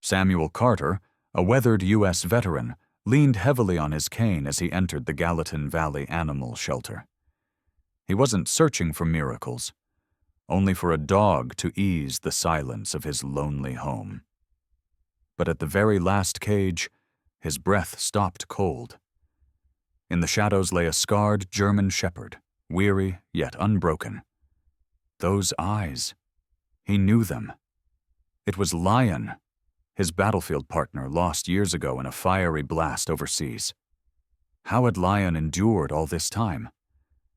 Samuel Carter, a weathered U.S. veteran, leaned heavily on his cane as he entered the Gallatin Valley Animal Shelter. He wasn't searching for miracles, only for a dog to ease the silence of his lonely home. But at the very last cage, his breath stopped cold. In the shadows lay a scarred German shepherd, weary yet unbroken. Those eyes, he knew them. It was Lion, his battlefield partner lost years ago in a fiery blast overseas. How had Lion endured all this time?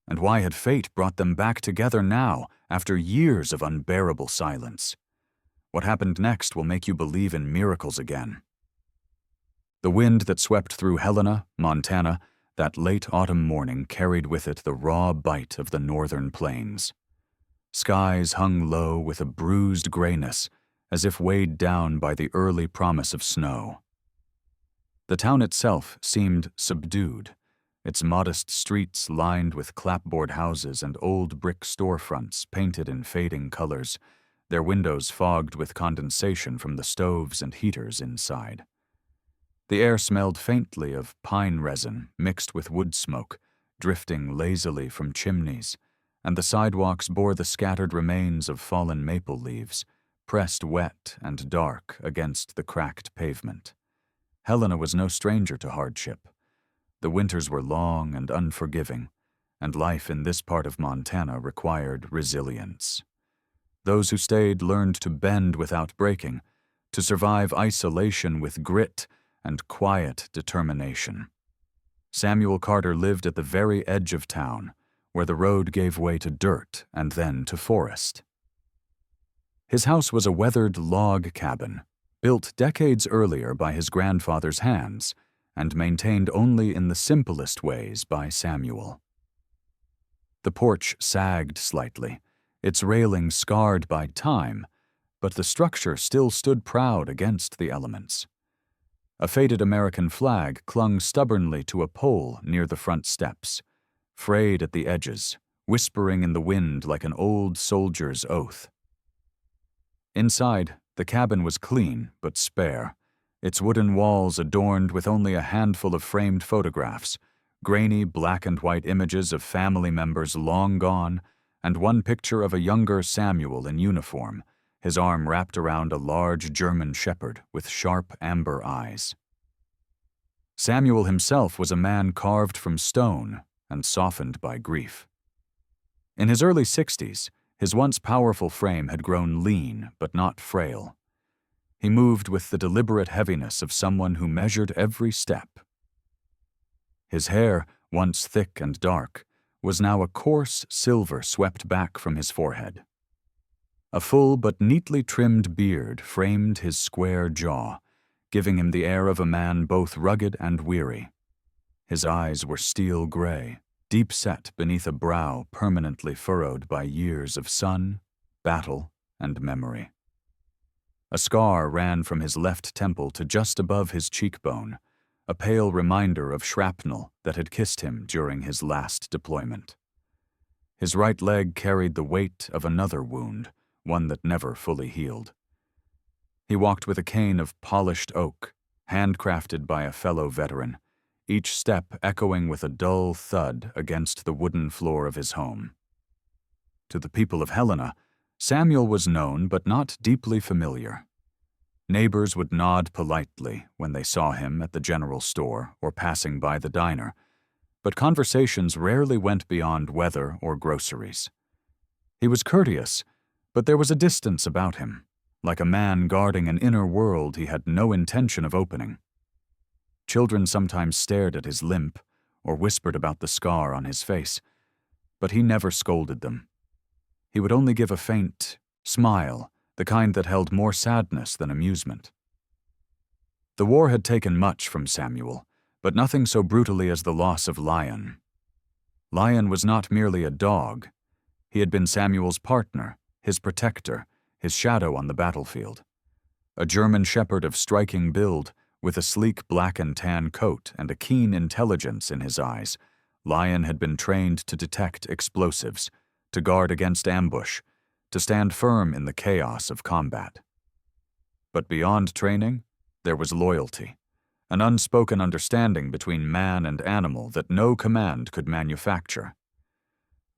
And why had fate brought them back together now, after years of unbearable silence? What happened next will make you believe in miracles again. The wind that swept through Helena, Montana, that late autumn morning carried with it the raw bite of the northern plains. Skies hung low with a bruised grayness, as if weighed down by the early promise of snow. The town itself seemed subdued, its modest streets lined with clapboard houses and old brick storefronts painted in fading colors, their windows fogged with condensation from the stoves and heaters inside. The air smelled faintly of pine resin mixed with wood smoke, drifting lazily from chimneys, and the sidewalks bore the scattered remains of fallen maple leaves, pressed wet and dark against the cracked pavement. Helena was no stranger to hardship. The winters were long and unforgiving, and life in this part of Montana required resilience. Those who stayed learned to bend without breaking, to survive isolation with grit and quiet determination. Samuel Carter lived at the very edge of town, where the road gave way to dirt and then to forest. His house was a weathered log cabin, built decades earlier by his grandfather's hands, and maintained only in the simplest ways by Samuel. The porch sagged slightly, its railing scarred by time, but the structure still stood proud against the elements. A faded American flag clung stubbornly to a pole near the front steps, frayed at the edges, whispering in the wind like an old soldier's oath. Inside, the cabin was clean but spare, its wooden walls adorned with only a handful of framed photographs, grainy black and white images of family members long gone, and one picture of a younger Samuel in uniform, his arm wrapped around a large German shepherd with sharp amber eyes. Samuel himself was a man carved from stone and softened by grief. In his early 60s, his once powerful frame had grown lean but not frail. He moved with the deliberate heaviness of someone who measured every step. His hair, once thick and dark, was now a coarse silver swept back from his forehead. A full but neatly trimmed beard framed his square jaw, giving him the air of a man both rugged and weary. His eyes were steel gray, deep-set beneath a brow permanently furrowed by years of sun, battle, and memory. A scar ran from his left temple to just above his cheekbone, a pale reminder of shrapnel that had kissed him during his last deployment. His right leg carried the weight of another wound, one that never fully healed. He walked with a cane of polished oak, handcrafted by a fellow veteran, each step echoing with a dull thud against the wooden floor of his home. To the people of Helena, Samuel was known but not deeply familiar. Neighbors would nod politely when they saw him at the general store or passing by the diner, but conversations rarely went beyond weather or groceries. He was courteous, but there was a distance about him, like a man guarding an inner world he had no intention of opening. Children sometimes stared at his limp or whispered about the scar on his face, but he never scolded them. He would only give a faint smile, the kind that held more sadness than amusement. The war had taken much from Samuel, but nothing so brutally as the loss of Lion. Lion was not merely a dog. He had been Samuel's partner, his protector, his shadow on the battlefield. A German shepherd of striking build, with a sleek black and tan coat and a keen intelligence in his eyes, Lion had been trained to detect explosives, to guard against ambush, to stand firm in the chaos of combat. But beyond training, there was loyalty, an unspoken understanding between man and animal that no command could manufacture.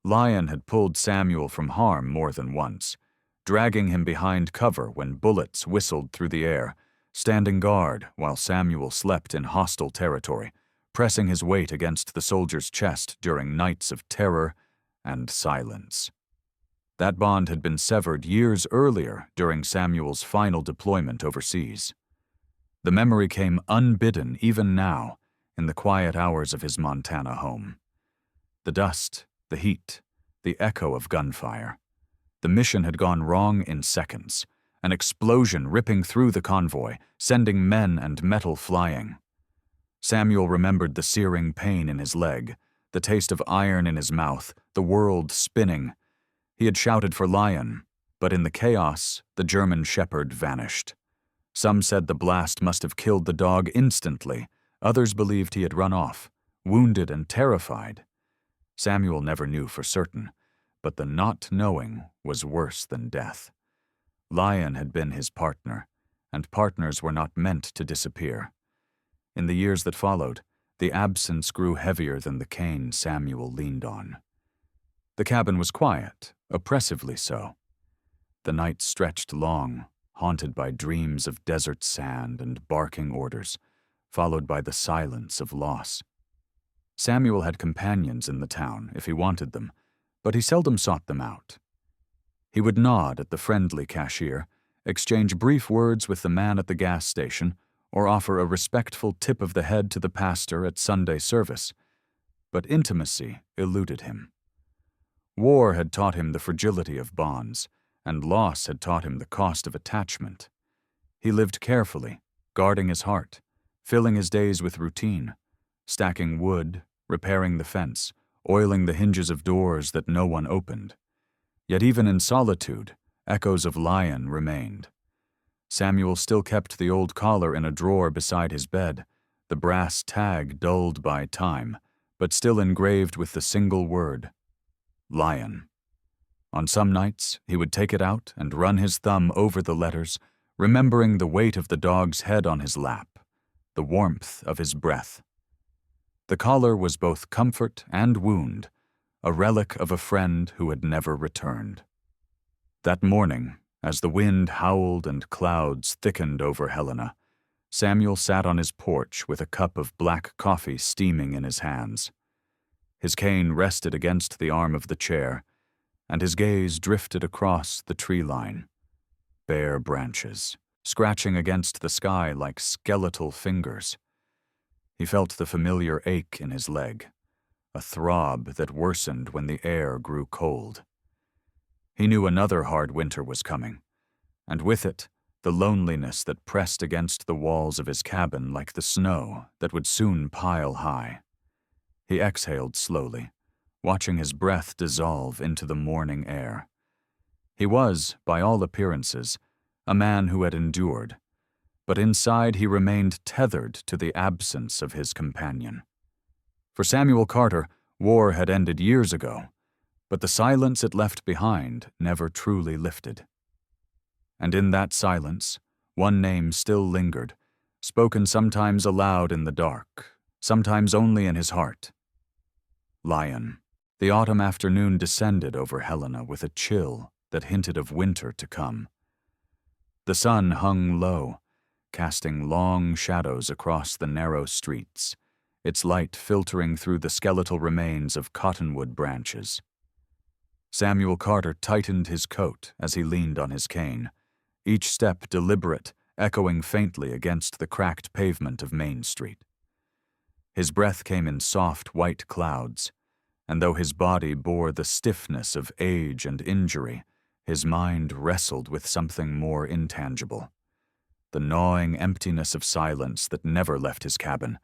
Lion had pulled Samuel from harm more than once, dragging him behind cover when bullets whistled through the air, standing guard while Samuel slept in hostile territory, pressing his weight against the soldier's chest during nights of terror and silence. That bond had been severed years earlier during Samuel's final deployment overseas. The memory came unbidden even now in the quiet hours of his Montana home. The dust, the heat, the echo of gunfire. The mission had gone wrong in seconds, an explosion ripping through the convoy, sending men and metal flying. Samuel remembered the searing pain in his leg, the taste of iron in his mouth, the world spinning. He had shouted for Lion, but in the chaos, the German shepherd vanished. Some said the blast must have killed the dog instantly. Others believed he had run off, wounded and terrified. Samuel never knew for certain, but the not knowing was worse than death. Lion had been his partner, and partners were not meant to disappear. In the years that followed, the absence grew heavier than the cane Samuel leaned on. The cabin was quiet, oppressively so. The nights stretched long, haunted by dreams of desert sand and barking orders, followed by the silence of loss. Samuel had companions in the town if he wanted them, but he seldom sought them out. He would nod at the friendly cashier, exchange brief words with the man at the gas station, or offer a respectful tip of the head to the pastor at Sunday service. But intimacy eluded him. War had taught him the fragility of bonds, and loss had taught him the cost of attachment. He lived carefully, guarding his heart, filling his days with routine, stacking wood, repairing the fence, oiling the hinges of doors that no one opened. Yet even in solitude, echoes of Lion remained. Samuel still kept the old collar in a drawer beside his bed, the brass tag dulled by time, but still engraved with the single word, Lion. On some nights, he would take it out and run his thumb over the letters, remembering the weight of the dog's head on his lap, the warmth of his breath. The collar was both comfort and wound, a relic of a friend who had never returned. That morning, as the wind howled and clouds thickened over Helena, Samuel sat on his porch with a cup of black coffee steaming in his hands. His cane rested against the arm of the chair, and his gaze drifted across the tree line. Bare branches, scratching against the sky like skeletal fingers. He felt the familiar ache in his leg, a throb that worsened when the air grew cold. He knew another hard winter was coming, and with it, the loneliness that pressed against the walls of his cabin like the snow that would soon pile high. He exhaled slowly, watching his breath dissolve into the morning air. He was, by all appearances, a man who had endured, but inside he remained tethered to the absence of his companion. For Samuel Carter, war had ended years ago, but the silence it left behind never truly lifted. And in that silence, one name still lingered, spoken sometimes aloud in the dark, sometimes only in his heart. Lion. The autumn afternoon descended over Helena with a chill that hinted of winter to come. The sun hung low, casting long shadows across the narrow streets, its light filtering through the skeletal remains of cottonwood branches. Samuel Carter tightened his coat as he leaned on his cane, each step deliberate, echoing faintly against the cracked pavement of Main Street. His breath came in soft white clouds, and though his body bore the stiffness of age and injury, his mind wrestled with something more intangible. The gnawing emptiness of silence that never left his cabin.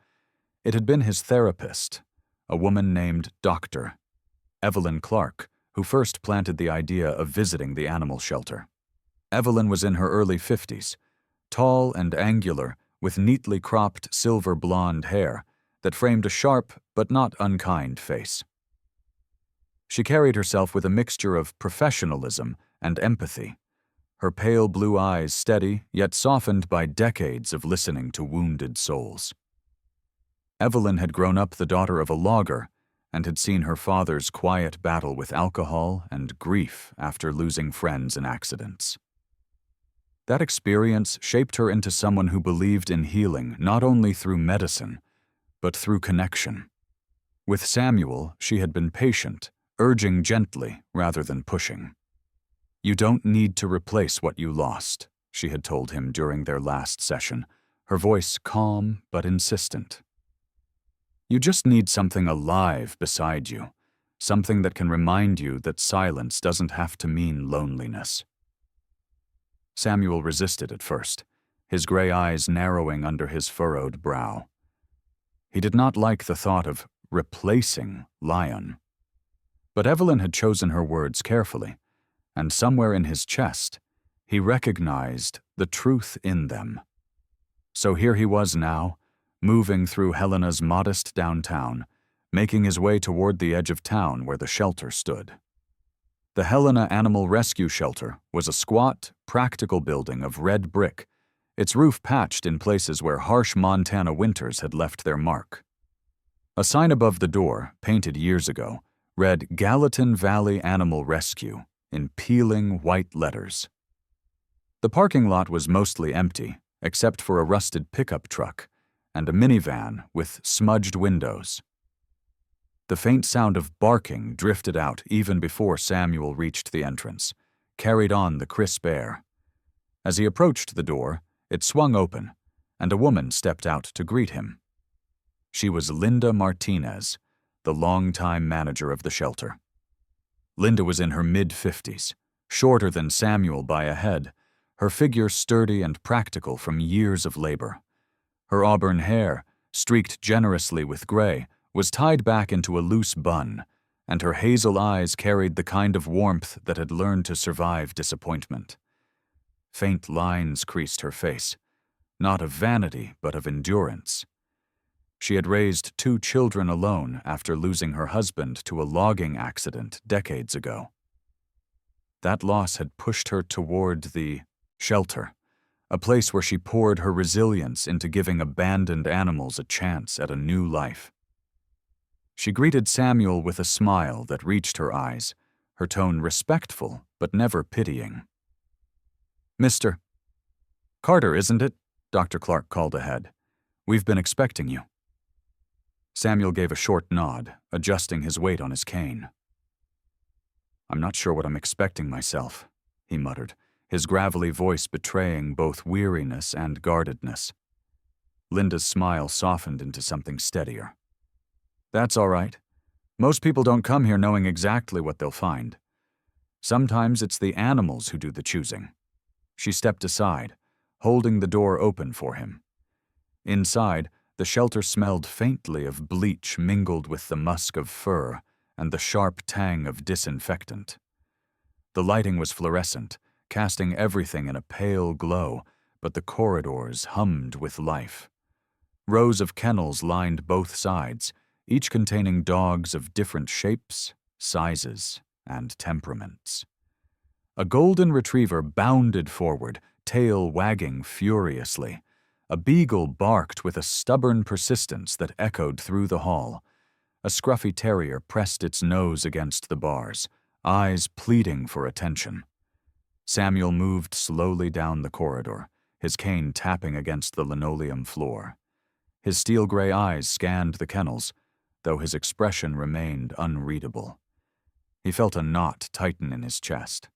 It had been his therapist, a woman named Dr. Evelyn Clark, who first planted the idea of visiting the animal shelter. Evelyn was in her early 50s, tall and angular, with neatly cropped silver blonde hair that framed a sharp but not unkind face. She carried herself with a mixture of professionalism and empathy, her pale blue eyes steady yet softened by decades of listening to wounded souls. Evelyn had grown up the daughter of a logger and had seen her father's quiet battle with alcohol and grief after losing friends in accidents. That experience shaped her into someone who believed in healing not only through medicine, but through connection. With Samuel, she had been patient, urging gently rather than pushing. "You don't need to replace what you lost," she had told him during their last session, her voice calm but insistent. "You just need something alive beside you, something that can remind you that silence doesn't have to mean loneliness." Samuel resisted at first, his gray eyes narrowing under his furrowed brow. He did not like the thought of replacing Lion. But Evelyn had chosen her words carefully, and somewhere in his chest, he recognized the truth in them. So here he was now, moving through Helena's modest downtown, making his way toward the edge of town where the shelter stood. The Helena Animal Rescue Shelter was a squat, practical building of red brick, its roof patched in places where harsh Montana winters had left their mark. A sign above the door, painted years ago, read Gallatin Valley Animal Rescue in peeling white letters. The parking lot was mostly empty, except for a rusted pickup truck and a minivan with smudged windows. The faint sound of barking drifted out even before Samuel reached the entrance, carried on the crisp air. As he approached the door, it swung open, and a woman stepped out to greet him. She was Linda Martinez, the longtime manager of the shelter. Linda was in her mid-50s, shorter than Samuel by a head, her figure sturdy and practical from years of labor. Her auburn hair, streaked generously with gray, was tied back into a loose bun, and her hazel eyes carried the kind of warmth that had learned to survive disappointment. Faint lines creased her face, not of vanity but of endurance. She had raised 2 children alone after losing her husband to a logging accident decades ago. That loss had pushed her toward the shelter, a place where she poured her resilience into giving abandoned animals a chance at a new life. She greeted Samuel with a smile that reached her eyes, her tone respectful but never pitying. "Mr. Carter, isn't it?" Dr. Clark called ahead. "We've been expecting you." Samuel gave a short nod, adjusting his weight on his cane. "I'm not sure what I'm expecting myself," he muttered, his gravelly voice betraying both weariness and guardedness. Linda's smile softened into something steadier. "That's all right. Most people don't come here knowing exactly what they'll find. Sometimes it's the animals who do the choosing." She stepped aside, holding the door open for him. Inside, the shelter smelled faintly of bleach mingled with the musk of fur and the sharp tang of disinfectant. The lighting was fluorescent, casting everything in a pale glow, but the corridors hummed with life. Rows of kennels lined both sides, each containing dogs of different shapes, sizes, and temperaments. A golden retriever bounded forward, tail wagging furiously. A beagle barked with a stubborn persistence that echoed through the hall. A scruffy terrier pressed its nose against the bars, eyes pleading for attention. Samuel moved slowly down the corridor, his cane tapping against the linoleum floor. His steel-gray eyes scanned the kennels, though his expression remained unreadable. He felt a knot tighten in his chest,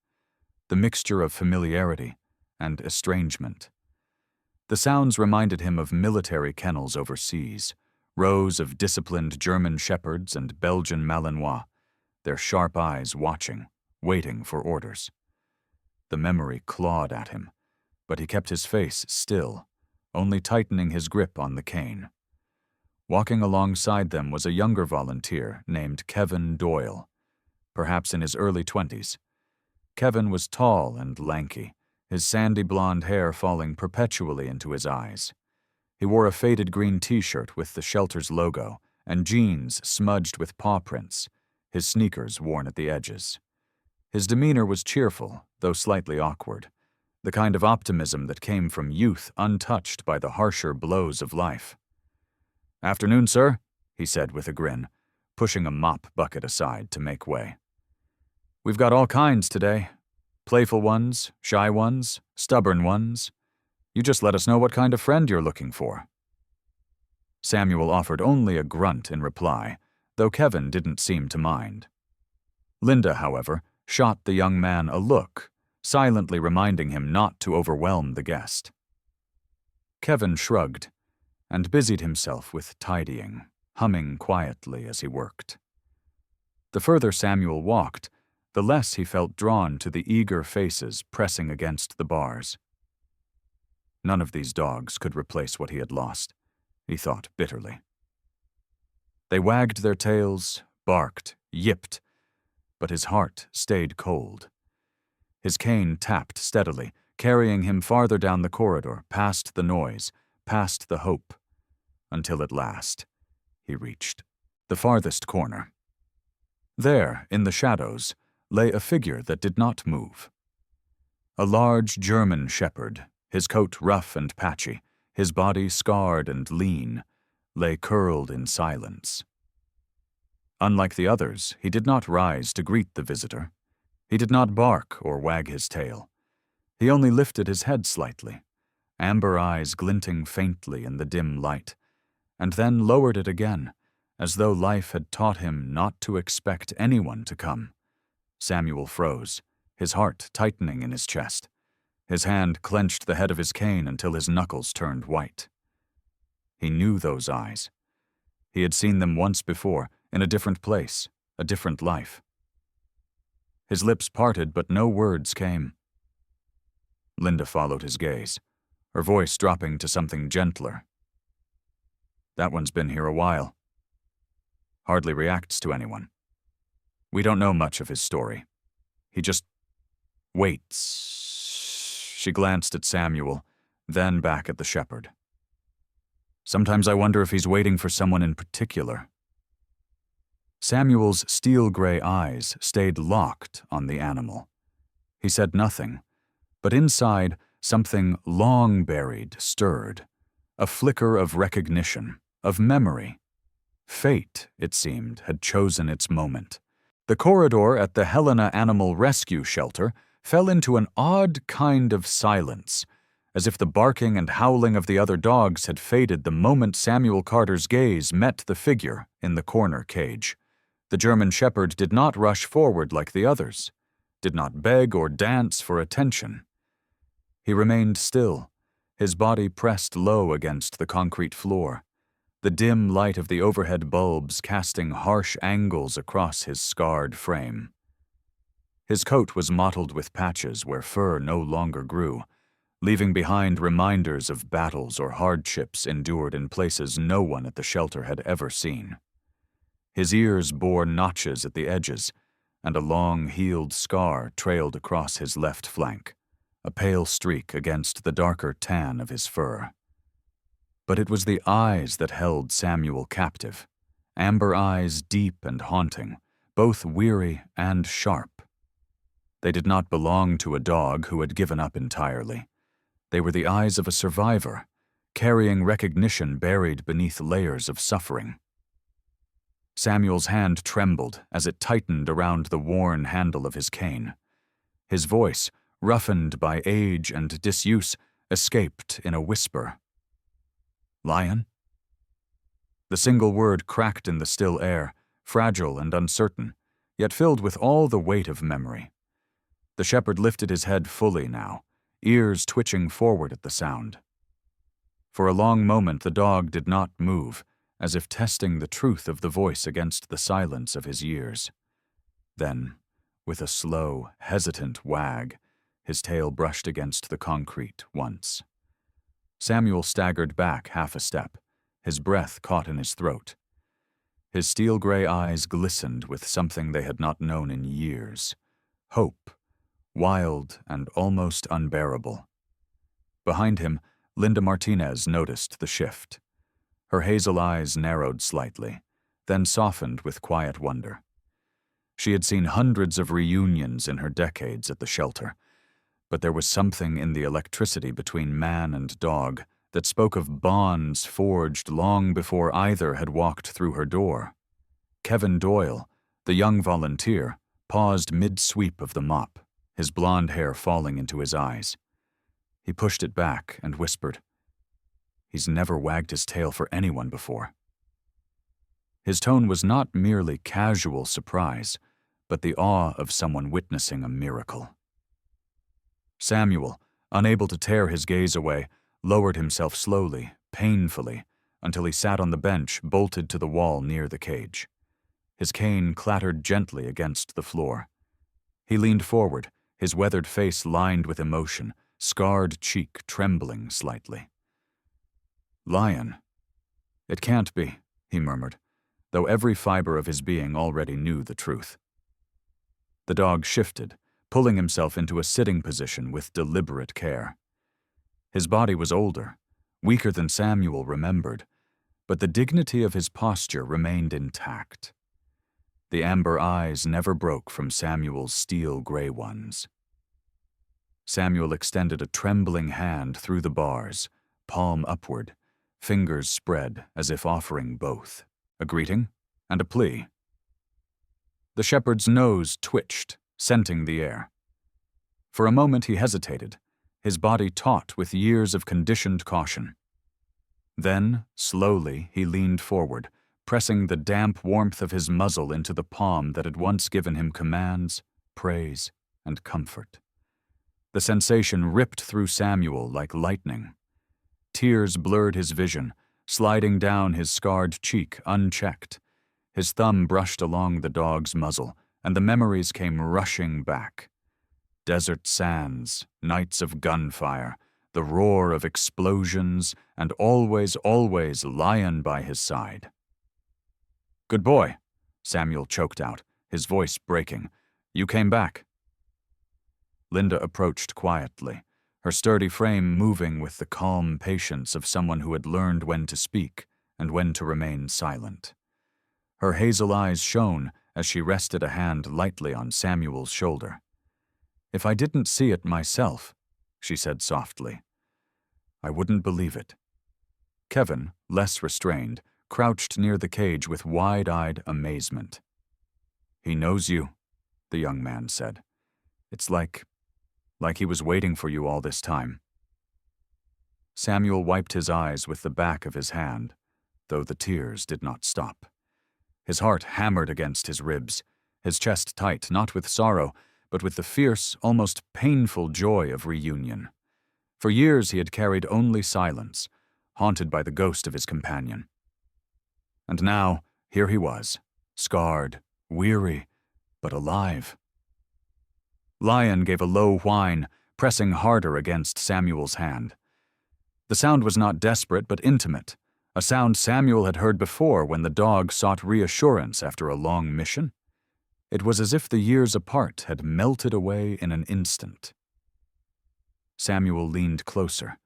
the mixture of familiarity and estrangement. The sounds reminded him of military kennels overseas, rows of disciplined German shepherds and Belgian Malinois, their sharp eyes watching, waiting for orders. The memory clawed at him, but he kept his face still, only tightening his grip on the cane. Walking alongside them was a younger volunteer named Kevin Doyle, perhaps in his early 20s. Kevin was tall and lanky, his sandy blonde hair falling perpetually into his eyes. He wore a faded green t-shirt with the shelter's logo and jeans smudged with paw prints, his sneakers worn at the edges. His demeanor was cheerful, though slightly awkward, the kind of optimism that came from youth untouched by the harsher blows of life. "Afternoon, sir," he said with a grin, pushing a mop bucket aside to make way. "We've got all kinds today. Playful ones, shy ones, stubborn ones. You just let us know what kind of friend you're looking for." Samuel offered only a grunt in reply, though Kevin didn't seem to mind. Linda, however, shot the young man a look, silently reminding him not to overwhelm the guest. Kevin shrugged and busied himself with tidying, humming quietly as he worked. The further Samuel walked, the less he felt drawn to the eager faces pressing against the bars. None of these dogs could replace what he had lost, he thought bitterly. They wagged their tails, barked, yipped, but his heart stayed cold. His cane tapped steadily, carrying him farther down the corridor, past the noise, past the hope, until at last he reached the farthest corner. There, in the shadows, lay a figure that did not move. A large German shepherd, his coat rough and patchy, his body scarred and lean, lay curled in silence. Unlike the others, he did not rise to greet the visitor. He did not bark or wag his tail. He only lifted his head slightly, amber eyes glinting faintly in the dim light, and then lowered it again, as though life had taught him not to expect anyone to come. Samuel froze, his heart tightening in his chest. His hand clenched the head of his cane until his knuckles turned white. He knew those eyes. He had seen them once before, in a different place, a different life. His lips parted, but no words came. Linda followed his gaze, her voice dropping to something gentler. "That one's been here a while. Hardly reacts to anyone. We don't know much of his story. He just waits." She glanced at Samuel, then back at the shepherd. "Sometimes I wonder if he's waiting for someone in particular." Samuel's steel-gray eyes stayed locked on the animal. He said nothing, but inside, something long buried stirred, a flicker of recognition, of memory. Fate, it seemed, had chosen its moment. The corridor at the Helena Animal Rescue Shelter fell into an odd kind of silence, as if the barking and howling of the other dogs had faded the moment Samuel Carter's gaze met the figure in the corner cage. The German shepherd did not rush forward like the others, did not beg or dance for attention. He remained still, his body pressed low against the concrete floor, the dim light of the overhead bulbs casting harsh angles across his scarred frame. His coat was mottled with patches where fur no longer grew, leaving behind reminders of battles or hardships endured in places no one at the shelter had ever seen. His ears bore notches at the edges, and a long, healed scar trailed across his left flank, a pale streak against the darker tan of his fur. But it was the eyes that held Samuel captive, amber eyes deep and haunting, both weary and sharp. They did not belong to a dog who had given up entirely. They were the eyes of a survivor, carrying recognition buried beneath layers of suffering. Samuel's hand trembled as it tightened around the worn handle of his cane. His voice, roughened by age and disuse, escaped in a whisper. "Lion?" The single word cracked in the still air, fragile and uncertain, yet filled with all the weight of memory. The shepherd lifted his head fully now, ears twitching forward at the sound. For a long moment the dog did not move, as if testing the truth of the voice against the silence of his years. Then, with a slow, hesitant wag, his tail brushed against the concrete once. Samuel staggered back half a step, his breath caught in his throat. His steel-gray eyes glistened with something they had not known in years. Hope, wild and almost unbearable. Behind him, Linda Martinez noticed the shift. Her hazel eyes narrowed slightly, then softened with quiet wonder. She had seen hundreds of reunions in her decades at the shelter, but there was something in the electricity between man and dog that spoke of bonds forged long before either had walked through her door. Kevin Doyle, the young volunteer, paused mid-sweep of the mop, his blonde hair falling into his eyes. He pushed it back and whispered, "He's never wagged his tail for anyone before." His tone was not merely casual surprise, but the awe of someone witnessing a miracle. Samuel, unable to tear his gaze away, lowered himself slowly, painfully, until he sat on the bench bolted to the wall near the cage. His cane clattered gently against the floor. He leaned forward, his weathered face lined with emotion, scarred cheek trembling slightly. "Lion. It can't be," he murmured, though every fiber of his being already knew the truth. The dog shifted, pulling himself into a sitting position with deliberate care. His body was older, weaker than Samuel remembered, but the dignity of his posture remained intact. The amber eyes never broke from Samuel's steel-gray ones. Samuel extended a trembling hand through the bars, palm upward, fingers spread as if offering both, a greeting and a plea. The shepherd's nose twitched, scenting the air. For a moment he hesitated, his body taut with years of conditioned caution. Then, slowly, he leaned forward, pressing the damp warmth of his muzzle into the palm that had once given him commands, praise, and comfort. The sensation ripped through Samuel like lightning. Tears blurred his vision, sliding down his scarred cheek unchecked. His thumb brushed along the dog's muzzle, and the memories came rushing back. Desert sands, nights of gunfire, the roar of explosions, and always, always Lion by his side. "Good boy," Samuel choked out, his voice breaking. "You came back." Linda approached quietly, her sturdy frame moving with the calm patience of someone who had learned when to speak and when to remain silent. Her hazel eyes shone as she rested a hand lightly on Samuel's shoulder. "If I didn't see it myself," she said softly, "I wouldn't believe it." Kevin, less restrained, crouched near the cage with wide-eyed amazement. "He knows you," the young man said. "It's like he was waiting for you all this time." Samuel wiped his eyes with the back of his hand, though the tears did not stop. His heart hammered against his ribs, his chest tight, not with sorrow, but with the fierce, almost painful joy of reunion. For years he had carried only silence, haunted by the ghost of his companion. And now, here he was, scarred, weary, but alive. Lion gave a low whine, pressing harder against Samuel's hand. The sound was not desperate but intimate, a sound Samuel had heard before when the dog sought reassurance after a long mission. It was as if the years apart had melted away in an instant. Samuel leaned closer,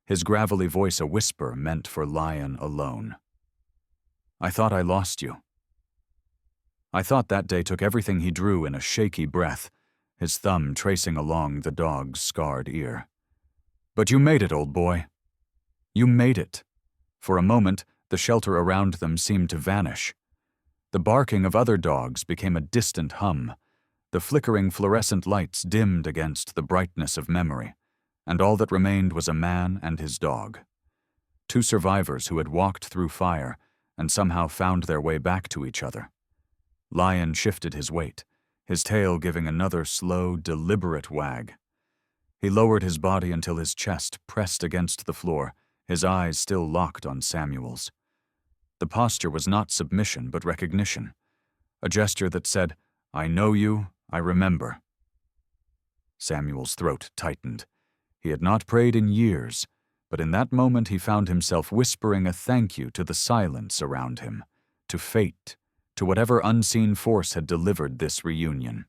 his gravelly voice a whisper meant for Lion alone. "I thought I lost you." I thought that day took everything he drew in a shaky breath, his thumb tracing along the dog's scarred ear. "But you made it, old boy. You made it." For a moment, the shelter around them seemed to vanish. The barking of other dogs became a distant hum. The flickering fluorescent lights dimmed against the brightness of memory, and all that remained was a man and his dog. Two survivors who had walked through fire and somehow found their way back to each other. Lion shifted his weight, his tail giving another slow, deliberate wag. He lowered his body until his chest pressed against the floor, his eyes still locked on Samuel's. The posture was not submission but recognition, a gesture that said, "I know you, I remember." Samuel's throat tightened. He had not prayed in years, but in that moment he found himself whispering a thank you to the silence around him, to fate, to whatever unseen force had delivered this reunion.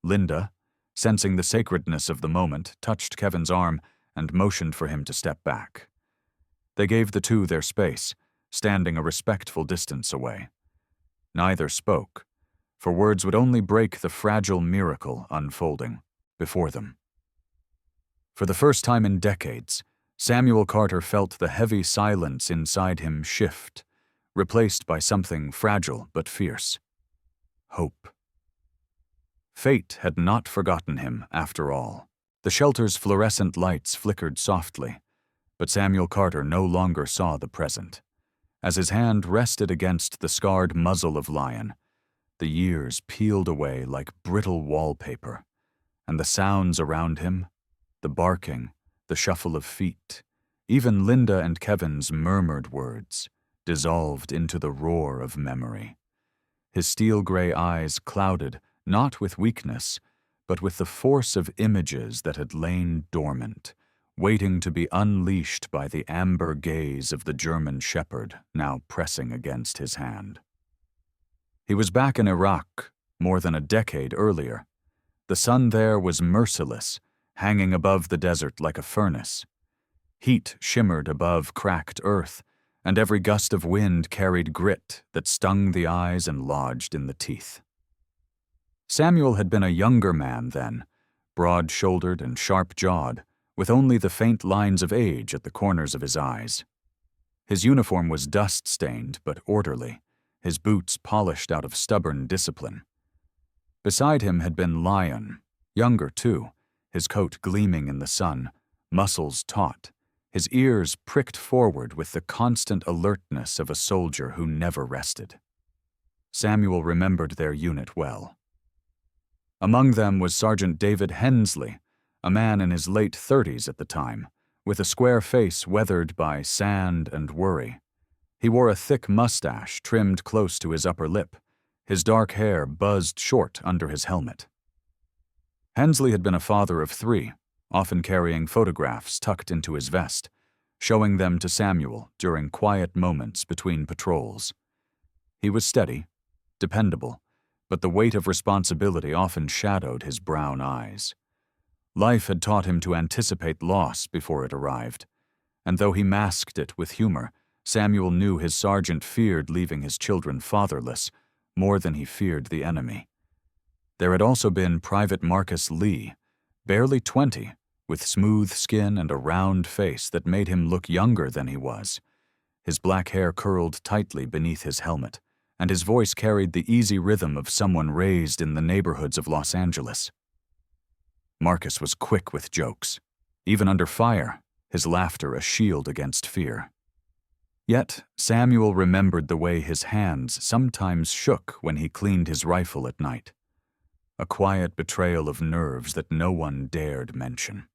Linda, sensing the sacredness of the moment, touched Kevin's arm and motioned for him to step back. They gave the two their space, standing a respectful distance away. Neither spoke, for words would only break the fragile miracle unfolding before them. For the first time in decades, Samuel Carter felt the heavy silence inside him shift, replaced by something fragile but fierce. Hope. Fate had not forgotten him, after all. The shelter's fluorescent lights flickered softly, but Samuel Carter no longer saw the present. As his hand rested against the scarred muzzle of Lion, the years peeled away like brittle wallpaper, and the sounds around him, the barking, the shuffle of feet, even Linda and Kevin's murmured words, dissolved into the roar of memory. His steel-gray eyes clouded, not with weakness, but with the force of images that had lain dormant, waiting to be unleashed by the amber gaze of the German shepherd now pressing against his hand. He was back in Iraq more than a decade earlier. The sun there was merciless, hanging above the desert like a furnace. Heat shimmered above cracked earth, and every gust of wind carried grit that stung the eyes and lodged in the teeth. Samuel had been a younger man then, broad-shouldered and sharp-jawed, with only the faint lines of age at the corners of his eyes. His uniform was dust-stained but orderly, his boots polished out of stubborn discipline. Beside him had been Lion, younger too, his coat gleaming in the sun, muscles taut, his ears pricked forward with the constant alertness of a soldier who never rested. Samuel remembered their unit well. Among them was Sergeant David Hensley, a man in his late 30s at the time, with a square face weathered by sand and worry. He wore a thick mustache trimmed close to his upper lip, his dark hair buzzed short under his helmet. Hensley had been a father of 3, often carrying photographs tucked into his vest, showing them to Samuel during quiet moments between patrols. He was steady, dependable, but the weight of responsibility often shadowed his brown eyes. Life had taught him to anticipate loss before it arrived, and though he masked it with humor, Samuel knew his sergeant feared leaving his children fatherless more than he feared the enemy. There had also been Private Marcus Lee, barely 20, with smooth skin and a round face that made him look younger than he was. His black hair curled tightly beneath his helmet, and his voice carried the easy rhythm of someone raised in the neighborhoods of Los Angeles. Marcus was quick with jokes. Even under fire, his laughter a shield against fear. Yet, Samuel remembered the way his hands sometimes shook when he cleaned his rifle at night. A quiet betrayal of nerves that no one dared mention.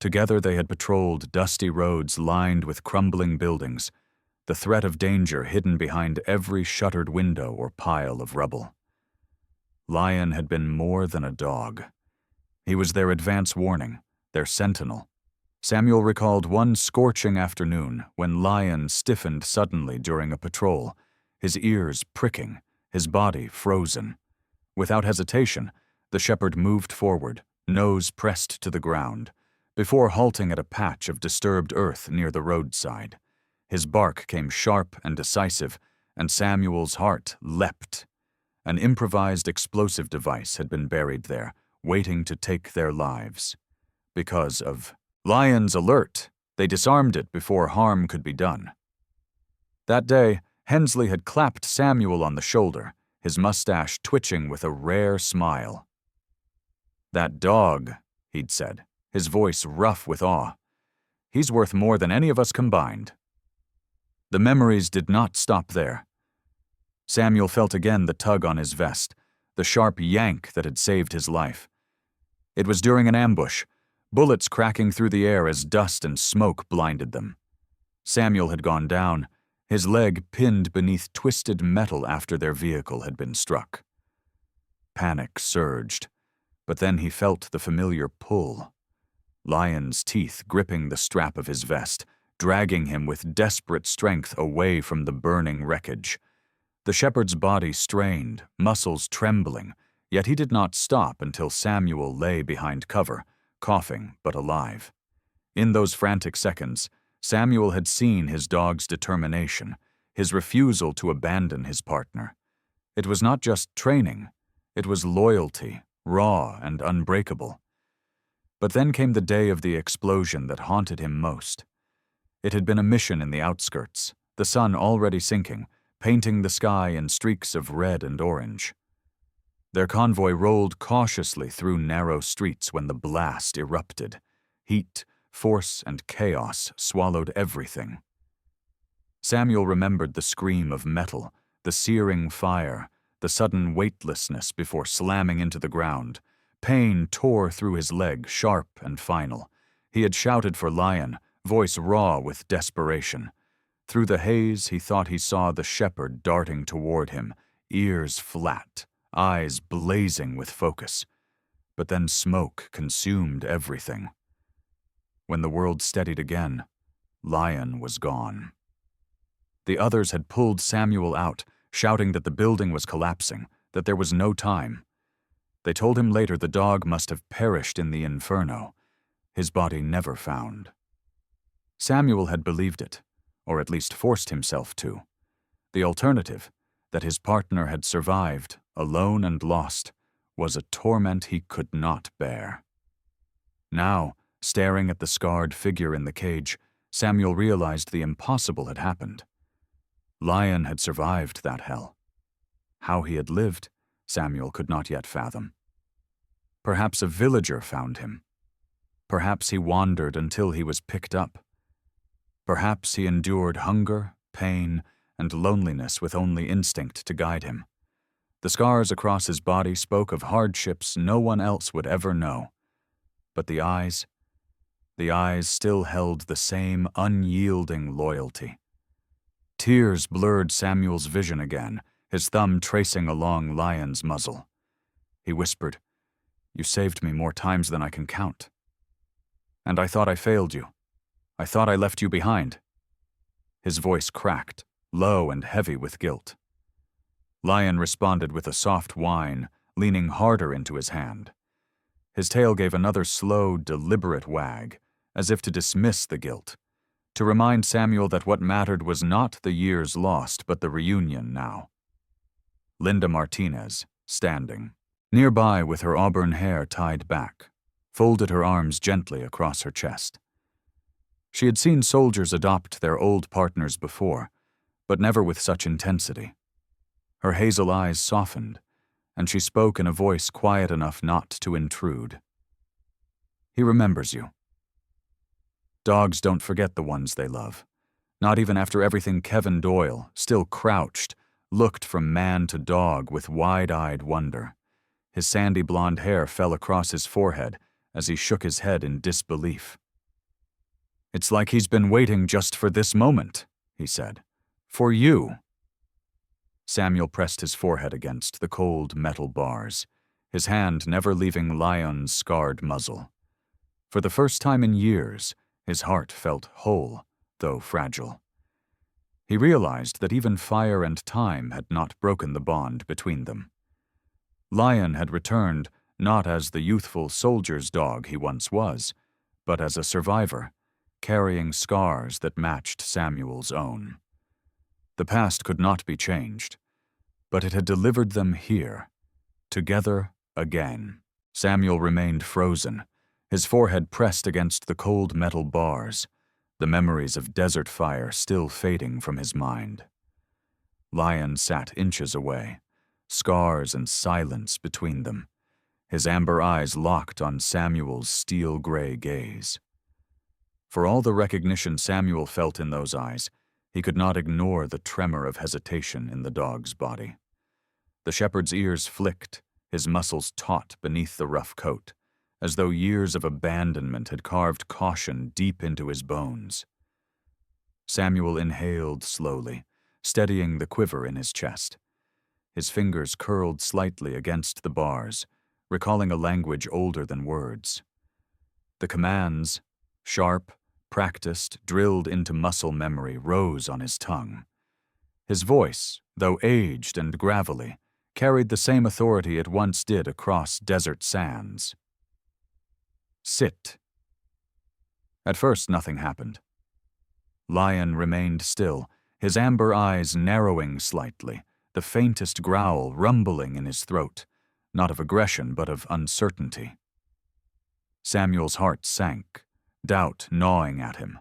Together they had patrolled dusty roads lined with crumbling buildings, the threat of danger hidden behind every shuttered window or pile of rubble. Lion had been more than a dog. He was their advance warning, their sentinel. Samuel recalled one scorching afternoon when Lion stiffened suddenly during a patrol, his ears pricking, his body frozen. Without hesitation, the shepherd moved forward, nose pressed to the ground, before halting at a patch of disturbed earth near the roadside. His bark came sharp and decisive, and Samuel's heart leapt. An improvised explosive device had been buried there, waiting to take their lives. Because of Lion's alert, they disarmed it before harm could be done. That day, Hensley had clapped Samuel on the shoulder, his mustache twitching with a rare smile. "That dog," he'd said, his voice rough with awe. "He's worth more than any of us combined." The memories did not stop there. Samuel felt again the tug on his vest, the sharp yank that had saved his life. It was during an ambush, bullets cracking through the air as dust and smoke blinded them. Samuel had gone down, his leg pinned beneath twisted metal after their vehicle had been struck. Panic surged, but then he felt the familiar pull. Lion's teeth gripping the strap of his vest, dragging him with desperate strength away from the burning wreckage. The shepherd's body strained, muscles trembling, yet he did not stop until Samuel lay behind cover, coughing but alive. In those frantic seconds, Samuel had seen his dog's determination, his refusal to abandon his partner. It was not just training, it was loyalty, raw and unbreakable. But then came the day of the explosion that haunted him most. It had been a mission in the outskirts, the sun already sinking, painting the sky in streaks of red and orange. Their convoy rolled cautiously through narrow streets when the blast erupted. Heat, force, and chaos swallowed everything. Samuel remembered the scream of metal, the searing fire, the sudden weightlessness before slamming into the ground. Pain tore through his leg, sharp and final. He had shouted for Lion, voice raw with desperation. Through the haze, he thought he saw the shepherd darting toward him, ears flat, eyes blazing with focus. But then smoke consumed everything. When the world steadied again, Lion was gone. The others had pulled Samuel out, shouting that the building was collapsing, that there was no time. They told him later the dog must have perished in the inferno, his body never found. Samuel had believed it, or at least forced himself to. The alternative, that his partner had survived, alone and lost, was a torment he could not bear. Now, staring at the scarred figure in the cage, Samuel realized the impossible had happened. Lion had survived that hell. How he had lived, Samuel could not yet fathom. Perhaps a villager found him. Perhaps he wandered until he was picked up. Perhaps he endured hunger, pain, and loneliness with only instinct to guide him. The scars across his body spoke of hardships no one else would ever know. But the eyes still held the same unyielding loyalty. Tears blurred Samuel's vision again, his thumb tracing along Lion's muzzle. He whispered, "You saved me more times than I can count. And I thought I failed you. I thought I left you behind." His voice cracked, low and heavy with guilt. Lion responded with a soft whine, leaning harder into his hand. His tail gave another slow, deliberate wag, as if to dismiss the guilt, to remind Samuel that what mattered was not the years lost, but the reunion now. Linda Martinez, standing, nearby with her auburn hair tied back, folded her arms gently across her chest. She had seen soldiers adopt their old partners before, but never with such intensity. Her hazel eyes softened, and she spoke in a voice quiet enough not to intrude. "He remembers you. Dogs don't forget the ones they love, not even after everything." Kevin Doyle, still crouched, looked from man to dog with wide-eyed wonder. His sandy blonde hair fell across his forehead as he shook his head in disbelief. "It's like he's been waiting just for this moment," he said. "For you." Samuel pressed his forehead against the cold metal bars, his hand never leaving Lion's scarred muzzle. For the first time in years, his heart felt whole, though fragile. He realized that even fire and time had not broken the bond between them. Lion had returned not as the youthful soldier's dog he once was, but as a survivor, carrying scars that matched Samuel's own. The past could not be changed, but it had delivered them here, together again. Samuel remained frozen, his forehead pressed against the cold metal bars, the memories of desert fire still fading from his mind. Lion sat inches away, scars and silence between them, his amber eyes locked on Samuel's steel-gray gaze. For all the recognition Samuel felt in those eyes, he could not ignore the tremor of hesitation in the dog's body. The shepherd's ears flicked, his muscles taut beneath the rough coat, as though years of abandonment had carved caution deep into his bones. Samuel inhaled slowly, steadying the quiver in his chest. His fingers curled slightly against the bars, recalling a language older than words. The commands, sharp, practiced, drilled into muscle memory, rose on his tongue. His voice, though aged and gravelly, carried the same authority it once did across desert sands. "Sit." At first, nothing happened. Lion remained still, his amber eyes narrowing slightly, the faintest growl rumbling in his throat, not of aggression but of uncertainty. Samuel's heart sank, doubt gnawing at him.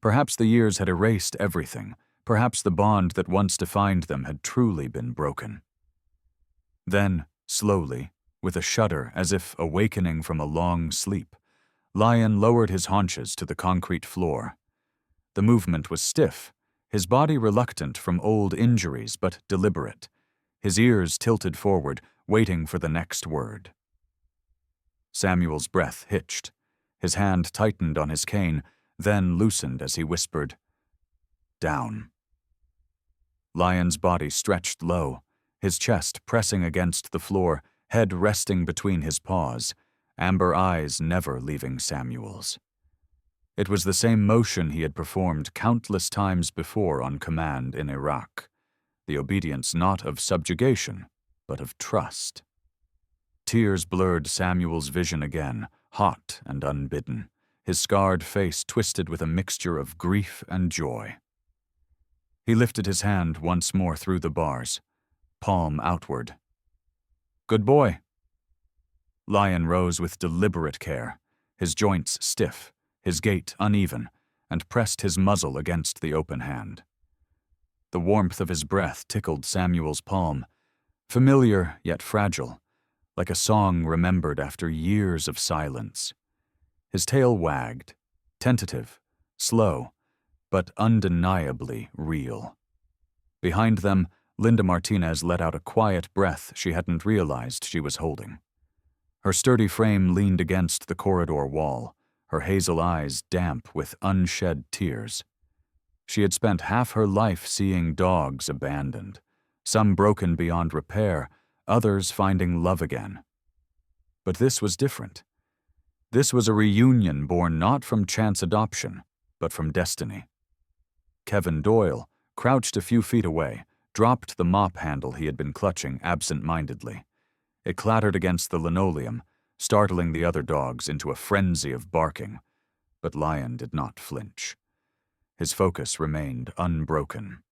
Perhaps the years had erased everything. Perhaps the bond that once defined them had truly been broken. Then, slowly, with a shudder as if awakening from a long sleep, Lion lowered his haunches to the concrete floor. The movement was stiff, his body reluctant from old injuries but deliberate, his ears tilted forward, waiting for the next word. Samuel's breath hitched. His hand tightened on his cane, then loosened as he whispered, "Down." Lion's body stretched low, his chest pressing against the floor, head resting between his paws, amber eyes never leaving Samuel's. It was the same motion he had performed countless times before on command in Iraq, the obedience not of subjugation, but of trust. Tears blurred Samuel's vision again, hot and unbidden, his scarred face twisted with a mixture of grief and joy. He lifted his hand once more through the bars, palm outward. "Good boy." Lion rose with deliberate care, his joints stiff, his gait uneven, and pressed his muzzle against the open hand. The warmth of his breath tickled Samuel's palm, familiar yet fragile, like a song remembered after years of silence. His tail wagged, tentative, slow, but undeniably real. Behind them, Linda Martinez let out a quiet breath she hadn't realized she was holding. Her sturdy frame leaned against the corridor wall, her hazel eyes damp with unshed tears. She had spent half her life seeing dogs abandoned, some broken beyond repair, others finding love again. But this was different. This was a reunion born not from chance adoption, but from destiny. Kevin Doyle, crouched a few feet away, dropped the mop handle he had been clutching absent-mindedly. It clattered against the linoleum, startling the other dogs into a frenzy of barking, but Lion did not flinch. His focus remained unbroken.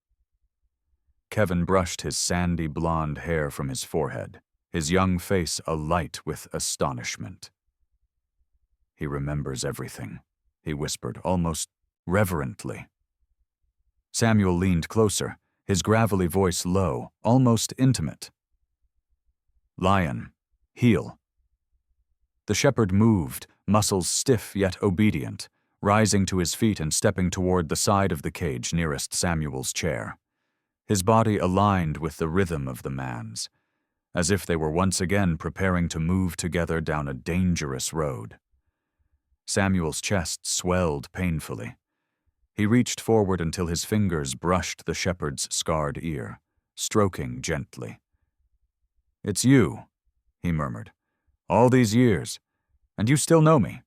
Kevin brushed his sandy blonde hair from his forehead, his young face alight with astonishment. "He remembers everything," he whispered, almost reverently. Samuel leaned closer, his gravelly voice low, almost intimate. "Lion, heel." The shepherd moved, muscles stiff yet obedient, rising to his feet and stepping toward the side of the cage nearest Samuel's chair. His body aligned with the rhythm of the man's, as if they were once again preparing to move together down a dangerous road. Samuel's chest swelled painfully. He reached forward until his fingers brushed the shepherd's scarred ear, stroking gently. "It's you," he murmured. "All these years, and you still know me."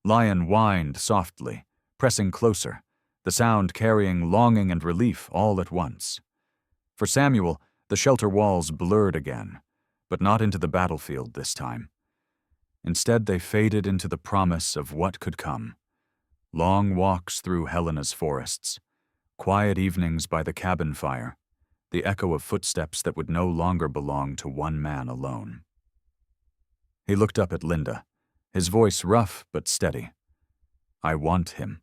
Lion whined softly, pressing closer, the sound carrying longing and relief all at once. For Samuel, the shelter walls blurred again, but not into the battlefield this time. Instead, they faded into the promise of what could come. Long walks through Helena's forests, quiet evenings by the cabin fire, the echo of footsteps that would no longer belong to one man alone. He looked up at Linda, his voice rough but steady. "I want him."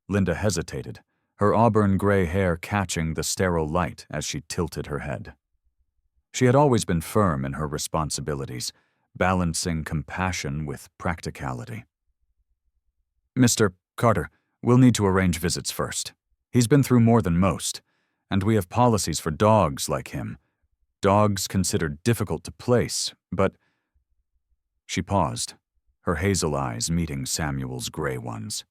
Linda hesitated, her auburn gray hair catching the sterile light as she tilted her head. She had always been firm in her responsibilities, balancing compassion with practicality. "Mr. Carter, we'll need to arrange visits first. He's been through more than most, and we have policies for dogs like him. Dogs considered difficult to place, but—" She paused, her hazel eyes meeting Samuel's gray ones.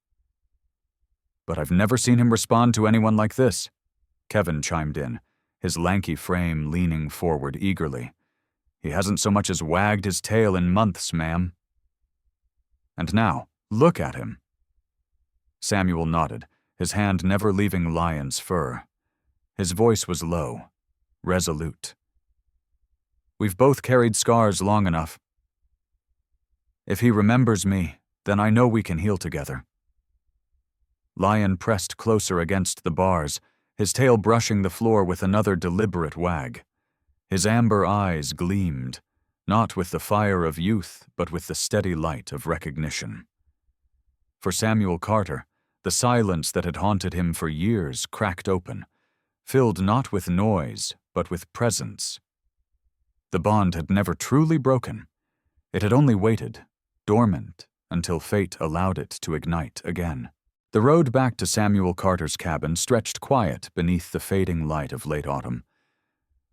"But I've never seen him respond to anyone like this," Kevin chimed in, his lanky frame leaning forward eagerly. "He hasn't so much as wagged his tail in months, ma'am." "And now, look at him." Samuel nodded, his hand never leaving Lion's fur. His voice was low, resolute. "We've both carried scars long enough. If he remembers me, then I know we can heal together." Lion pressed closer against the bars, his tail brushing the floor with another deliberate wag. His amber eyes gleamed, not with the fire of youth, but with the steady light of recognition. For Samuel Carter, the silence that had haunted him for years cracked open, filled not with noise, but with presence. The bond had never truly broken. It had only waited, dormant, until fate allowed it to ignite again. The road back to Samuel Carter's cabin stretched quiet beneath the fading light of late autumn.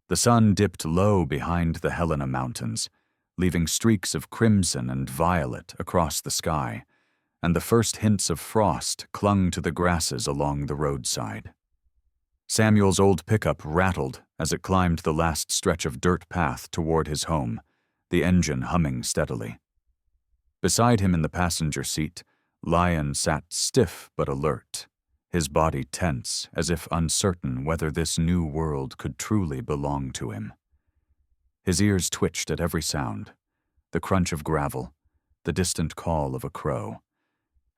The sun dipped low behind the Helena Mountains, leaving streaks of crimson and violet across the sky, and the first hints of frost clung to the grasses along the roadside. Samuel's old pickup rattled as it climbed the last stretch of dirt path toward his home, the engine humming steadily. Beside him in the passenger seat, Lion sat stiff but alert, his body tense as if uncertain whether this new world could truly belong to him. His ears twitched at every sound, the crunch of gravel, the distant call of a crow,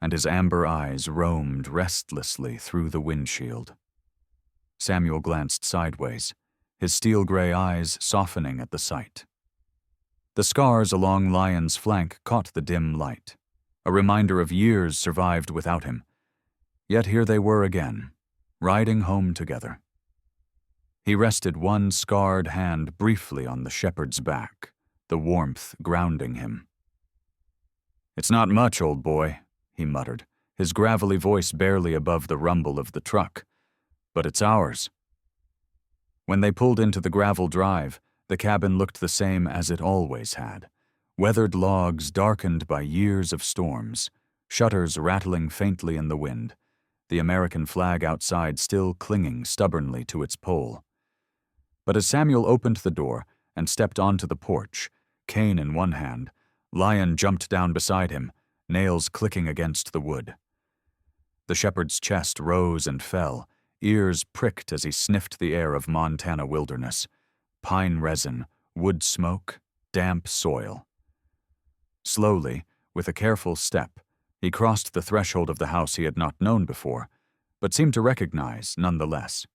and his amber eyes roamed restlessly through the windshield. Samuel glanced sideways, his steel-gray eyes softening at the sight. The scars along Lion's flank caught the dim light, a reminder of years survived without him. Yet here they were again, riding home together. He rested one scarred hand briefly on the shepherd's back, the warmth grounding him. "It's not much, old boy," he muttered, his gravelly voice barely above the rumble of the truck. "But it's ours." When they pulled into the gravel drive, the cabin looked the same as it always had. Weathered logs darkened by years of storms, shutters rattling faintly in the wind, the American flag outside still clinging stubbornly to its pole. But as Samuel opened the door and stepped onto the porch, cane in one hand, Lion jumped down beside him, nails clicking against the wood. The shepherd's chest rose and fell, ears pricked as he sniffed the air of Montana wilderness, pine resin, wood smoke, damp soil. Slowly, with a careful step, he crossed the threshold of the house he had not known before, but seemed to recognize nonetheless.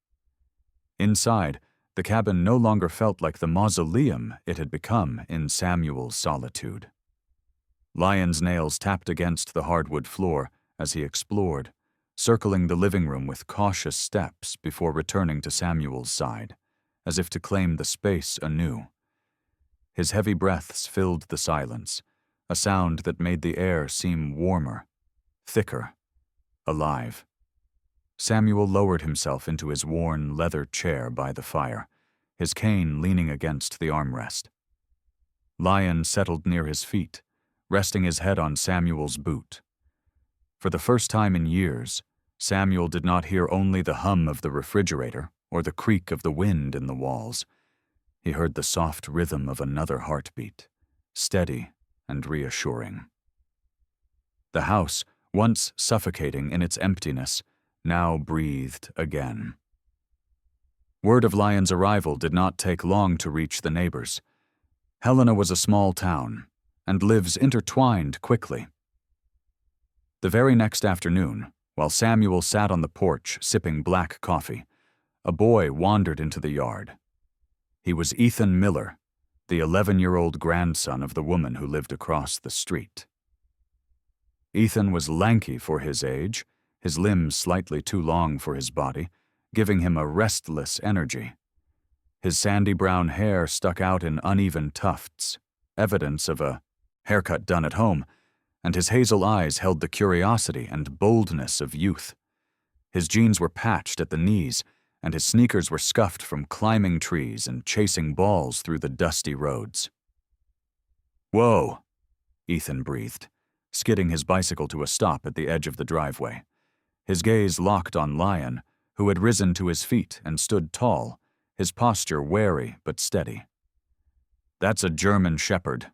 Inside, the cabin no longer felt like the mausoleum it had become in Samuel's solitude. Lion's nails tapped against the hardwood floor as he explored, circling the living room with cautious steps before returning to Samuel's side, as if to claim the space anew. His heavy breaths filled the silence, a sound that made the air seem warmer, thicker, alive. Samuel lowered himself into his worn leather chair by the fire, his cane leaning against the armrest. Lion settled near his feet, resting his head on Samuel's boot. For the first time in years, Samuel did not hear only the hum of the refrigerator or the creak of the wind in the walls. He heard the soft rhythm of another heartbeat, steady and reassuring. The house, once suffocating in its emptiness, now breathed again. Word of Lion's arrival did not take long to reach the neighbors. Helena was a small town, and lives intertwined quickly. The very next afternoon, while Samuel sat on the porch sipping black coffee, a boy wandered into the yard. He was Ethan Miller, the 11-year-old grandson of the woman who lived across the street. Ethan was lanky for his age, his limbs slightly too long for his body, giving him a restless energy. His sandy brown hair stuck out in uneven tufts, evidence of a haircut done at home, and his hazel eyes held the curiosity and boldness of youth. His jeans were patched at the knees, and his sneakers were scuffed from climbing trees and chasing balls through the dusty roads. "Whoa," Ethan breathed, skidding his bicycle to a stop at the edge of the driveway. His gaze locked on Lion, who had risen to his feet and stood tall, his posture wary but steady. "That's a German shepherd."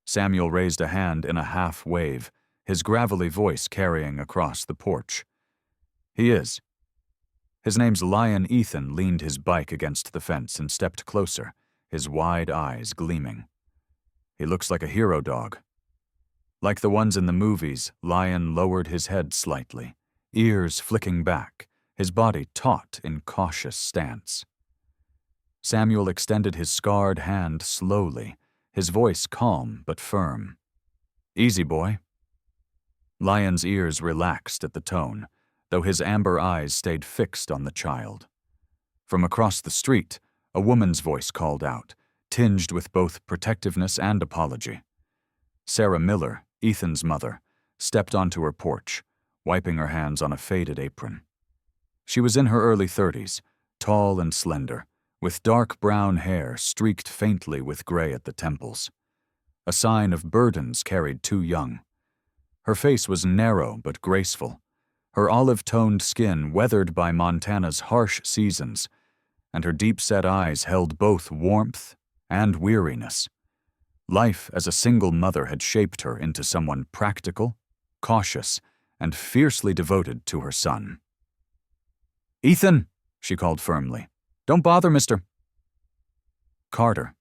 Samuel raised a hand in a half wave, his gravelly voice carrying across the porch. "He is." His name's Lion. Ethan leaned his bike against the fence and stepped closer, his wide eyes gleaming. "He looks like a hero dog." Like the ones in the movies, Lion lowered his head slightly, ears flicking back, his body taut in cautious stance. Samuel extended his scarred hand slowly, his voice calm but firm. "Easy, boy." Lion's ears relaxed at the tone, though his amber eyes stayed fixed on the child. From across the street, a woman's voice called out, tinged with both protectiveness and apology. Sarah Miller, Ethan's mother, stepped onto her porch, wiping her hands on a faded apron. She was in her early 30s, tall and slender, with dark brown hair streaked faintly with gray at the temples, a sign of burdens carried too young. Her face was narrow but graceful, her olive-toned skin weathered by Montana's harsh seasons, and her deep-set eyes held both warmth and weariness. Life as a single mother had shaped her into someone practical, cautious, and fiercely devoted to her son. "Ethan," she called firmly. "Don't bother, Mr. Carter."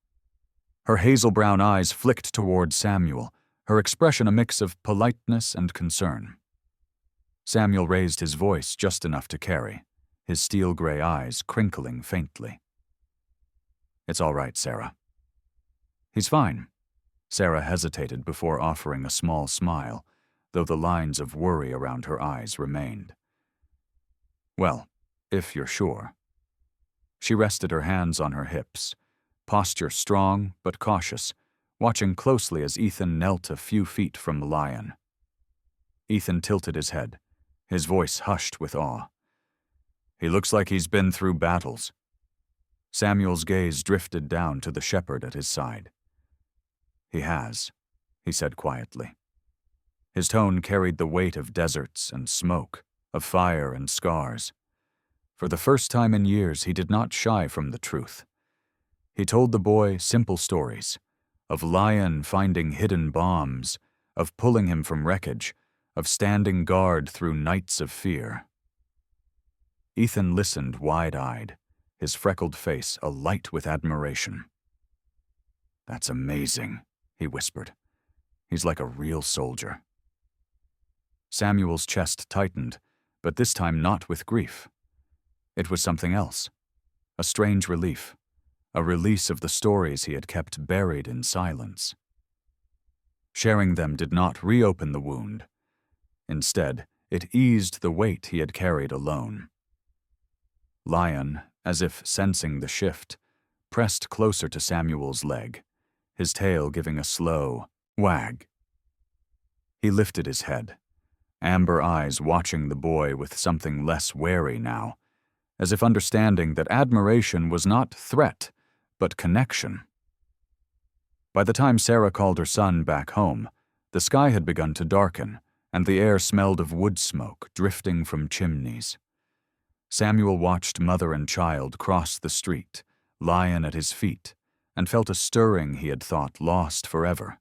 Her hazel-brown eyes flicked toward Samuel, her expression a mix of politeness and concern. Samuel raised his voice just enough to carry, his steel-gray eyes crinkling faintly. "It's all right, Sarah." "He's fine." Sarah hesitated before offering a small smile, though the lines of worry around her eyes remained. "Well, if you're sure." She rested her hands on her hips, posture strong but cautious, watching closely as Ethan knelt a few feet from Lion. Ethan tilted his head, his voice hushed with awe. "He looks like he's been through battles." Samuel's gaze drifted down to the shepherd at his side. "He has," he said quietly. His tone carried the weight of deserts and smoke, of fire and scars. For the first time in years, he did not shy from the truth. He told the boy simple stories, of Lion finding hidden bombs, of pulling him from wreckage, of standing guard through nights of fear. Ethan listened wide-eyed, his freckled face alight with admiration. "That's amazing," he whispered. "He's like a real soldier." Samuel's chest tightened, but this time not with grief. It was something else, a strange relief, a release of the stories he had kept buried in silence. Sharing them did not reopen the wound. Instead, it eased the weight he had carried alone. Lion, as if sensing the shift, pressed closer to Samuel's leg, his tail giving a slow wag. He lifted his head, amber eyes watching the boy with something less wary now, as if understanding that admiration was not threat, but connection. By the time Sarah called her son back home, the sky had begun to darken, and the air smelled of wood smoke drifting from chimneys. Samuel watched mother and child cross the street, Lion at his feet, and felt a stirring he had thought lost forever,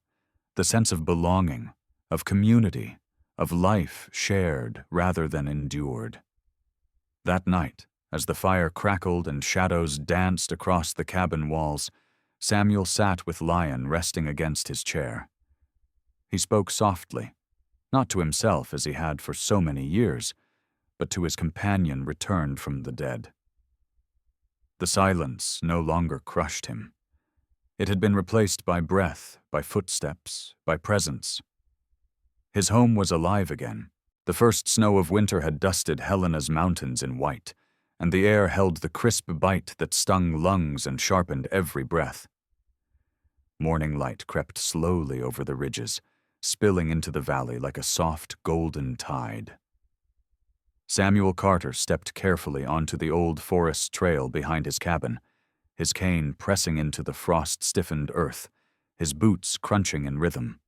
the sense of belonging, of community, of life shared rather than endured. That night, as the fire crackled and shadows danced across the cabin walls, Samuel sat with Lion resting against his chair. He spoke softly, not to himself as he had for so many years, but to his companion returned from the dead. The silence no longer crushed him. It had been replaced by breath, by footsteps, by presence. His home was alive again. The first snow of winter had dusted Helena's mountains in white, and the air held the crisp bite that stung lungs and sharpened every breath. Morning light crept slowly over the ridges, spilling into the valley like a soft golden tide. Samuel Carter stepped carefully onto the old forest trail behind his cabin, his cane pressing into the frost-stiffened earth, his boots crunching in rhythm.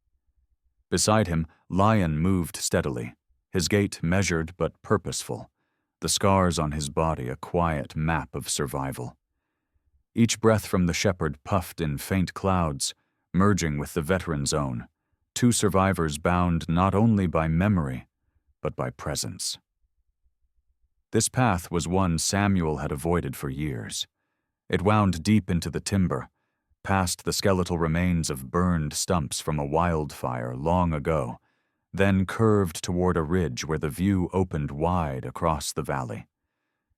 Beside him, Lion moved steadily, his gait measured but purposeful, the scars on his body a quiet map of survival. Each breath from the shepherd puffed in faint clouds, merging with the veteran's own, two survivors bound not only by memory, but by presence. This path was one Samuel had avoided for years. It wound deep into the timber, past the skeletal remains of burned stumps from a wildfire long ago, then curved toward a ridge where the view opened wide across the valley.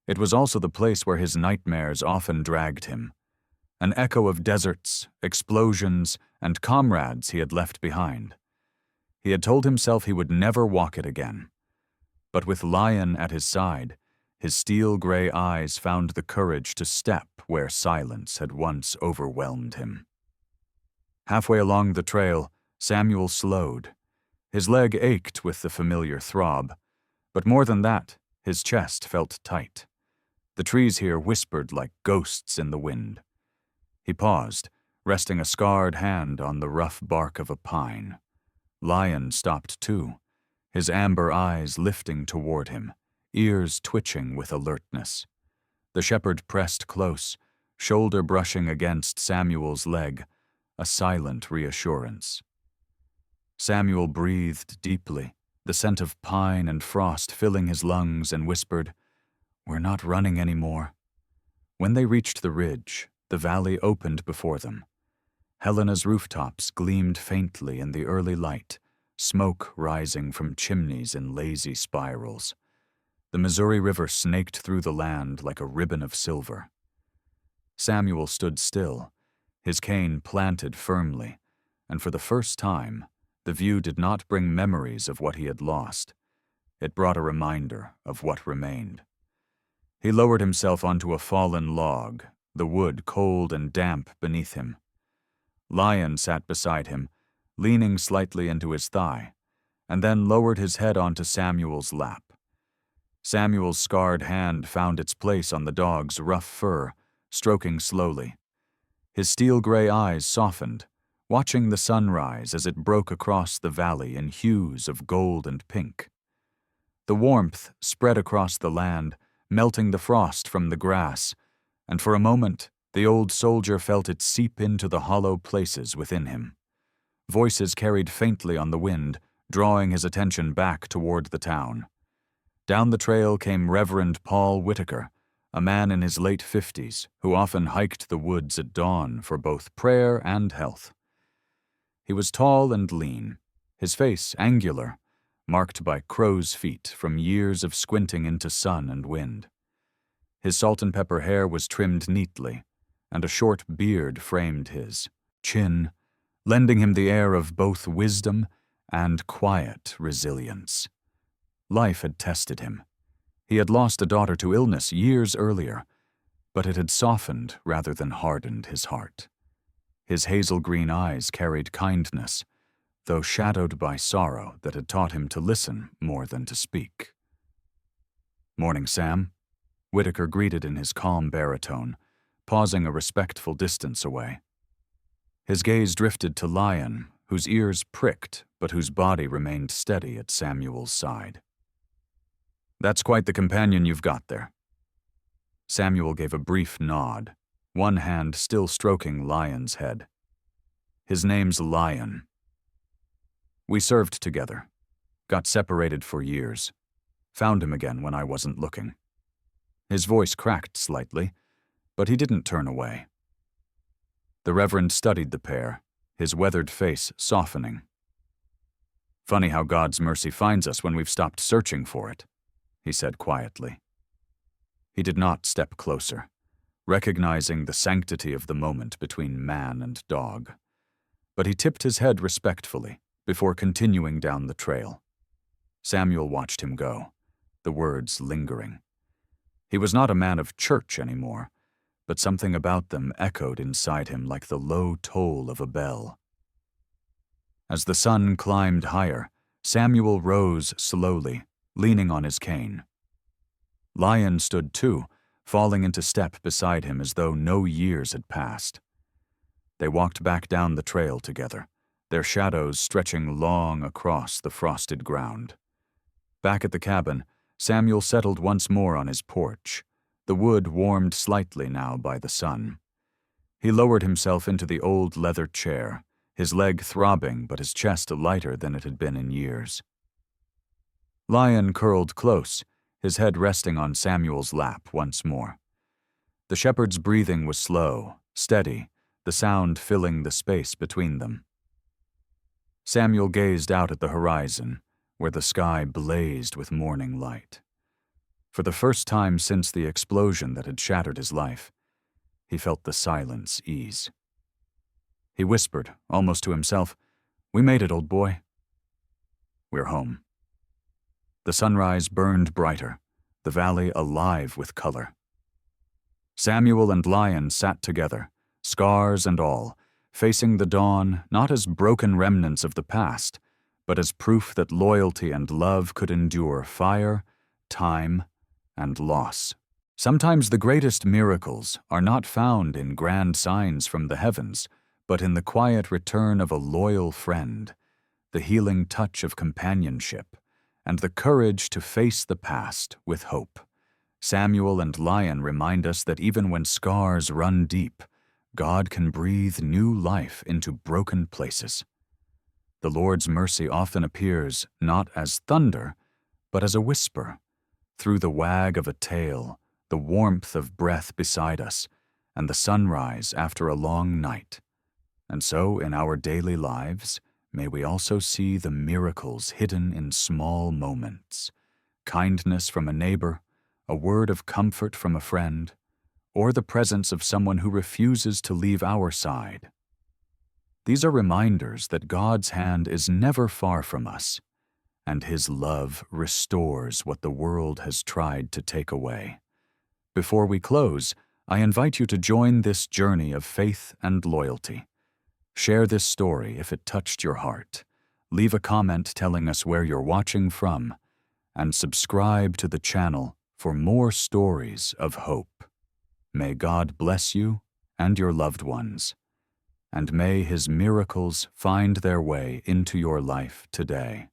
It was also the place where his nightmares often dragged him, an echo of deserts, explosions, and comrades he had left behind. He had told himself he would never walk it again. But with Lion at his side, his steel-gray eyes found the courage to step where silence had once overwhelmed him. Halfway along the trail, Samuel slowed. His leg ached with the familiar throb, but more than that, his chest felt tight. The trees here whispered like ghosts in the wind. He paused, resting a scarred hand on the rough bark of a pine. Lion stopped too, his amber eyes lifting toward him, ears twitching with alertness. The shepherd pressed close, shoulder brushing against Samuel's leg, a silent reassurance. Samuel breathed deeply, the scent of pine and frost filling his lungs, and whispered, "We're not running anymore." When they reached the ridge, the valley opened before them. Helena's rooftops gleamed faintly in the early light, smoke rising from chimneys in lazy spirals. The Missouri River snaked through the land like a ribbon of silver. Samuel stood still, his cane planted firmly, and for the first time, the view did not bring memories of what he had lost. It brought a reminder of what remained. He lowered himself onto a fallen log, the wood cold and damp beneath him. Lion sat beside him, leaning slightly into his thigh, and then lowered his head onto Samuel's lap. Samuel's scarred hand found its place on the dog's rough fur, stroking slowly. His steel-gray eyes softened, watching the sunrise as it broke across the valley in hues of gold and pink. The warmth spread across the land, melting the frost from the grass, and for a moment the old soldier felt it seep into the hollow places within him. Voices carried faintly on the wind, drawing his attention back toward the town. Down the trail came Reverend Paul Whitaker, a man in his late 50s who often hiked the woods at dawn for both prayer and health. He was tall and lean, his face angular, marked by crow's feet from years of squinting into sun and wind. His salt-and-pepper hair was trimmed neatly, and a short beard framed his chin, lending him the air of both wisdom and quiet resilience. Life had tested him. He had lost a daughter to illness years earlier, but it had softened rather than hardened his heart. His hazel-green eyes carried kindness, though shadowed by sorrow that had taught him to listen more than to speak. "Morning, Sam," Whitaker greeted in his calm baritone, pausing a respectful distance away. His gaze drifted to Lion, whose ears pricked but whose body remained steady at Samuel's side. "That's quite the companion you've got there." Samuel gave a brief nod, one hand still stroking Lion's head. "His name's Lion. We served together, got separated for years, found him again when I wasn't looking." His voice cracked slightly, but he didn't turn away. The Reverend studied the pair, his weathered face softening. "Funny how God's mercy finds us when we've stopped searching for it," he said quietly. He did not step closer, recognizing the sanctity of the moment between man and dog. But he tipped his head respectfully before continuing down the trail. Samuel watched him go, the words lingering. He was not a man of church anymore, but something about them echoed inside him like the low toll of a bell. As the sun climbed higher, Samuel rose slowly, leaning on his cane. Lion stood too, falling into step beside him as though no years had passed. They walked back down the trail together, their shadows stretching long across the frosted ground. Back at the cabin, Samuel settled once more on his porch, the wood warmed slightly now by the sun. He lowered himself into the old leather chair, his leg throbbing but his chest lighter than it had been in years. Lion curled close, his head resting on Samuel's lap once more. The shepherd's breathing was slow, steady, the sound filling the space between them. Samuel gazed out at the horizon, where the sky blazed with morning light. For the first time since the explosion that had shattered his life, he felt the silence ease. He whispered, almost to himself, "We made it, old boy." We're home. The sunrise burned brighter, the valley alive with color. Samuel and Lion sat together, scars and all, facing the dawn not as broken remnants of the past, but as proof that loyalty and love could endure fire, time, and loss. Sometimes the greatest miracles are not found in grand signs from the heavens, but in the quiet return of a loyal friend, the healing touch of companionship, and the courage to face the past with hope. Samuel and Lion remind us that even when scars run deep, God can breathe new life into broken places. The Lord's mercy often appears not as thunder, but as a whisper, through the wag of a tail, the warmth of breath beside us, and the sunrise after a long night. And so, in our daily lives, may we also see the miracles hidden in small moments, kindness from a neighbor, a word of comfort from a friend, or the presence of someone who refuses to leave our side. These are reminders that God's hand is never far from us, and His love restores what the world has tried to take away. Before we close, I invite you to join this journey of faith and loyalty. Share this story if it touched your heart. Leave a comment telling us where you're watching from, and subscribe to the channel for more stories of hope. May God bless you and your loved ones, and may His miracles find their way into your life today.